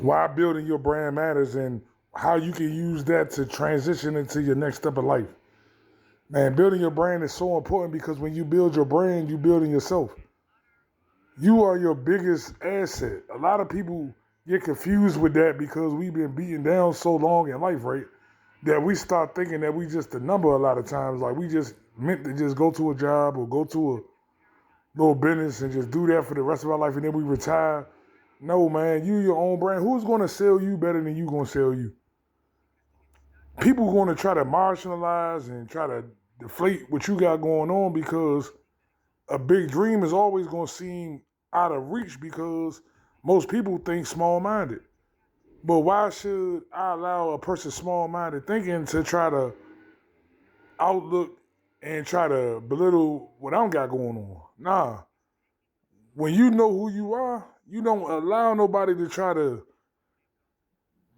why building your brand matters and how you can use that to transition into your next step of life. Man, building your brand is so important because when you build your brand, you building yourself. You are your biggest asset. A lot of people get confused with that because we've been beaten down so long in life, right? That we start thinking that we just a number a lot of times. Like we just meant to just go to a job or go to a little business and just do that for the rest of our life and then we retire. No, man, you your own brand. Who's gonna sell you better than you gonna sell you? People going to try to marginalize and try to deflate what you got going on because a big dream is always going to seem out of reach because most people think small minded. But why should I allow a person small minded thinking to try to outlook and try to belittle what I don't got going on? Nah. When you know who you are, you don't allow nobody to try to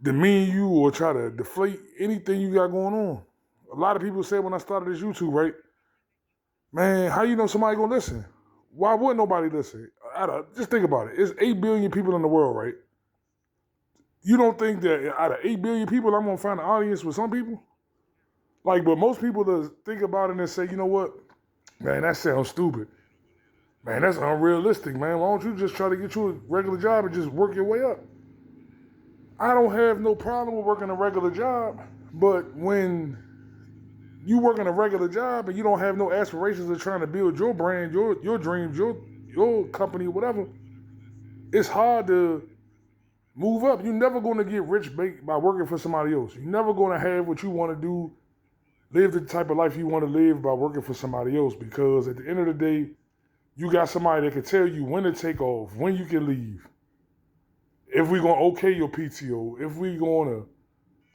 demean you or try to deflate anything you got going on. A lot of people said when I started this YouTube, right? Man, how you know somebody gonna listen? Why wouldn't nobody listen? Just think about it. It's 8 billion people in the world, right? You don't think that out of 8 billion people, I'm gonna find an audience with some people? Like, but most people just think about it and say, you know what? Man, that sounds stupid. Man, that's unrealistic, man. Why don't you just try to get you a regular job and just work your way up? I don't have no problem with working a regular job, but when you working a regular job and you don't have no aspirations of trying to build your brand, your dreams, your company, whatever, it's hard to move up. You're never going to get rich by working for somebody else. You're never going to have what you want to do, live the type of life you want to live by working for somebody else because at the end of the day, you got somebody that can tell you when to take off, when you can leave, if we're going to okay your PTO, if we're going to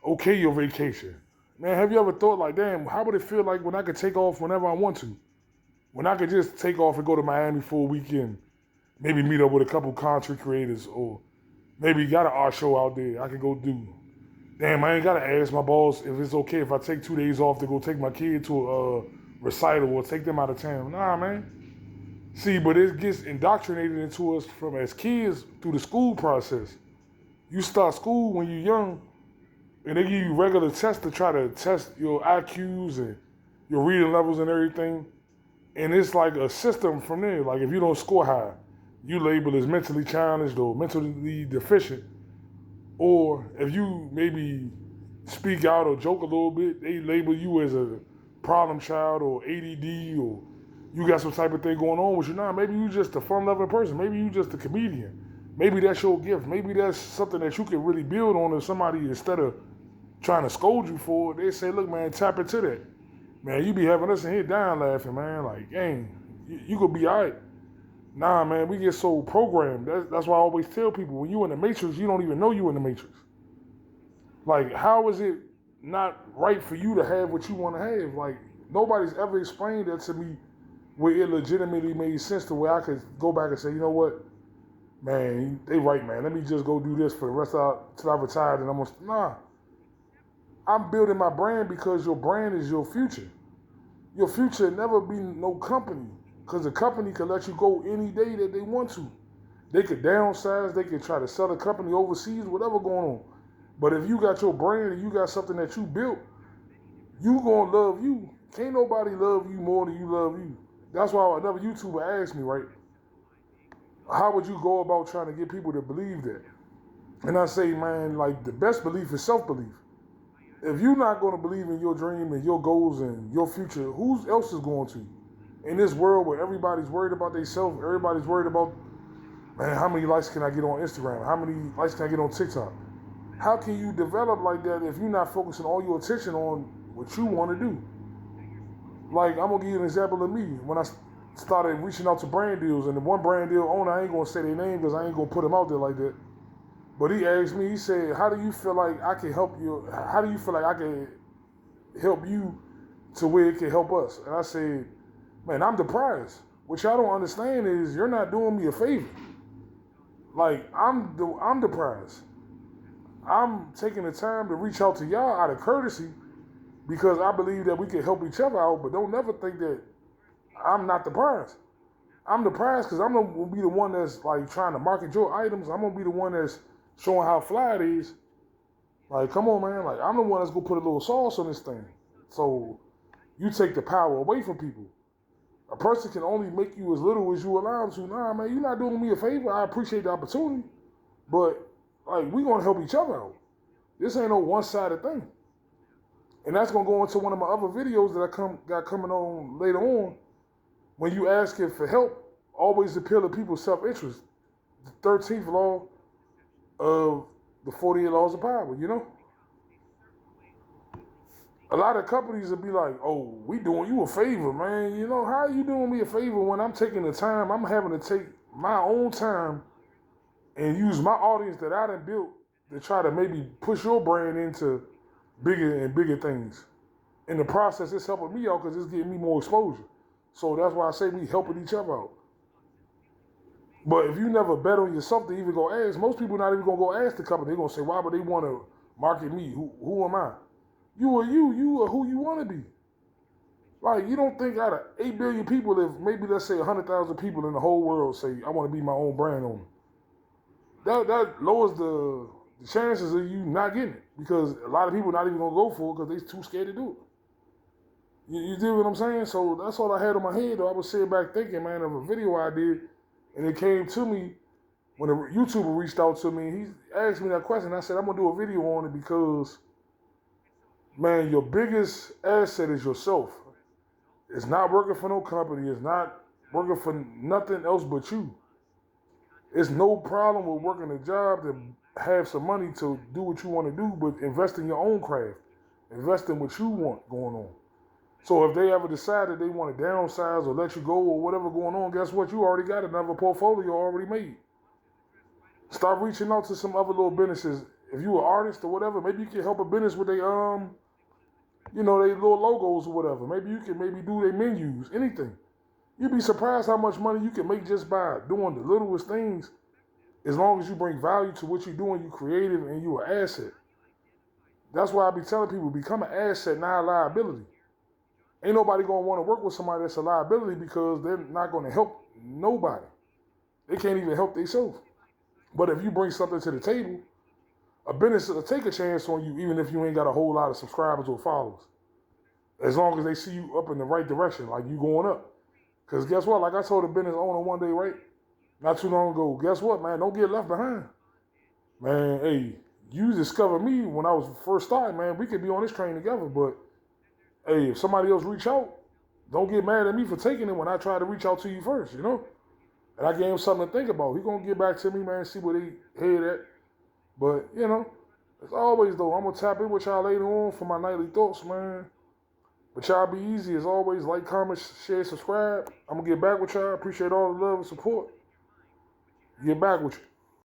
okay your vacation. Man, have you ever thought like, damn, how would it feel like when I could take off whenever I want to? When I could just take off and go to Miami for a weekend, maybe meet up with a couple content creators or maybe got an art show out there I could go do. Damn, I ain't got to ask my boss if it's okay if I take 2 days off to go take my kid to a recital or take them out of town. Nah, man. See, but it gets indoctrinated into us from as kids through the school process. You start school when you're young, and they give you regular tests to try to test your IQs and your reading levels and everything. And it's like a system from there. Like if you don't score high, you label as mentally challenged or mentally deficient. Or if you maybe speak out or joke a little bit, they label you as a problem child or ADD or you got some type of thing going on with you. Nah, maybe you just a fun-loving person. Maybe you just a comedian. Maybe that's your gift. Maybe that's something that you can really build on if somebody instead of trying to scold you for it, they say, look, man, tap into that. Man, you be having us in here dying laughing, man. Like, dang, you could be all right. Nah, man, we get so programmed. That's why I always tell people, when you in the matrix, you don't even know you in the matrix. Like, how is it not right for you to have what you want to have? Like, nobody's ever explained that to me where it legitimately made sense to where I could go back and say, you know what, man, they right, man. Let me just go do this for the rest of till I retired and I'm gonna nah. I'm building my brand because your brand is your future. Your future never be no company because the company can let you go any day that they want to. They could downsize, they could try to sell the company overseas, whatever going on. But if you got your brand and you got something that you built, you gonna love you. Can't nobody love you more than you love you. That's why another YouTuber asked me, right, how would you go about trying to get people to believe that? And I say, man, like the best belief is self-belief. If you're not going to believe in your dream and your goals and your future, who else is going to? In this world where everybody's worried about themselves, everybody's worried about, man, how many likes can I get on Instagram? How many likes can I get on TikTok? How can you develop like that if you're not focusing all your attention on what you want to do? Like, I'm going to give you an example of me. When I started reaching out to brand deals, and the one brand deal owner, I ain't going to say their name because I ain't going to put them out there like that. But he asked me, he said, how do you feel like I can help you? How do you feel like I can help you to where it can help us? And I said, man, I'm the prize. What y'all don't understand is you're not doing me a favor. Like, I'm the prize. I'm taking the time to reach out to y'all out of courtesy because I believe that we can help each other out, but don't never think that I'm not the prize. I'm the prize because I'm going to be the one that's like trying to market your items. I'm going to be the one that's showing how fly it is. Like, come on, man. Like, I'm the one that's gonna put a little sauce on this thing. So you take the power away from people. A person can only make you as little as you allow them to. Nah, man, you're not doing me a favor. I appreciate the opportunity, but like, we gonna help each other out. This ain't no one-sided thing. And that's gonna go into one of my other videos that I got coming on later on. When you ask it for help, always appeal to people's self-interest. The 13th law of the 48 laws of power, you know? A lot of companies will be like, oh, we doing you a favor, man. You know, how are you doing me a favor when I'm taking the time, I'm having to take my own time and use my audience that I done built to try to maybe push your brand into bigger and bigger things. In the process, it's helping me out because it's getting me more exposure. So that's why I say we helping each other out. But if you never bet on yourself to even go ask, most people not even gonna go ask the company. They're gonna say, why would they want to market me? Who am I? You are you. You are who you want to be. Like, you don't think out of 8 billion people, if maybe let's say 100,000 people in the whole world say, I want to be my own brand owner. That lowers the chances of you not getting it, because a lot of people not even gonna go for it because they too scared to do it. You do what I'm saying? So that's all I had on my head. Though I was sitting back thinking, man, of a video I did, and it came to me when a YouTuber reached out to me. He asked me that question. I said, I'm gonna do a video on it because, man, your biggest asset is yourself. It's not working for no company. It's not working for nothing else but you. It's no problem with working a job to have some money to do what you want to do, but invest in your own craft. Invest in what you want going on. So if they ever decide that they want to downsize or let you go or whatever going on, guess what? You already got another portfolio already made. Start reaching out to some other little businesses. If you an artist or whatever, maybe you can help a business with their they little logos or whatever. Maybe you can do their menus, anything. You'd be surprised how much money you can make just by doing the littlest things, as long as you bring value to what you're doing, you creative, and you an asset. That's why I be telling people, become an asset, not a liability. Ain't nobody gonna want to work with somebody that's a liability because they're not gonna help nobody. They can't even help themselves. But if you bring something to the table, a business will take a chance on you, even if you ain't got a whole lot of subscribers or followers. As long as they see you up in the right direction, like you going up. Because guess what? Like I told a business owner one day, right? Not too long ago, guess what, man? Don't get left behind. Man, hey, you discovered me when I was first starting, man. We could be on this train together, but hey, if somebody else reach out, don't get mad at me for taking it when I try to reach out to you first, you know? And I gave him something to think about. He gonna get back to me, man, see where they head at. But, as always, though, I'm gonna tap in with y'all later on for my nightly thoughts, man. But y'all be easy. As always, like, comment, share, subscribe. I'm gonna get back with y'all. Appreciate all the love and support. Get back with you.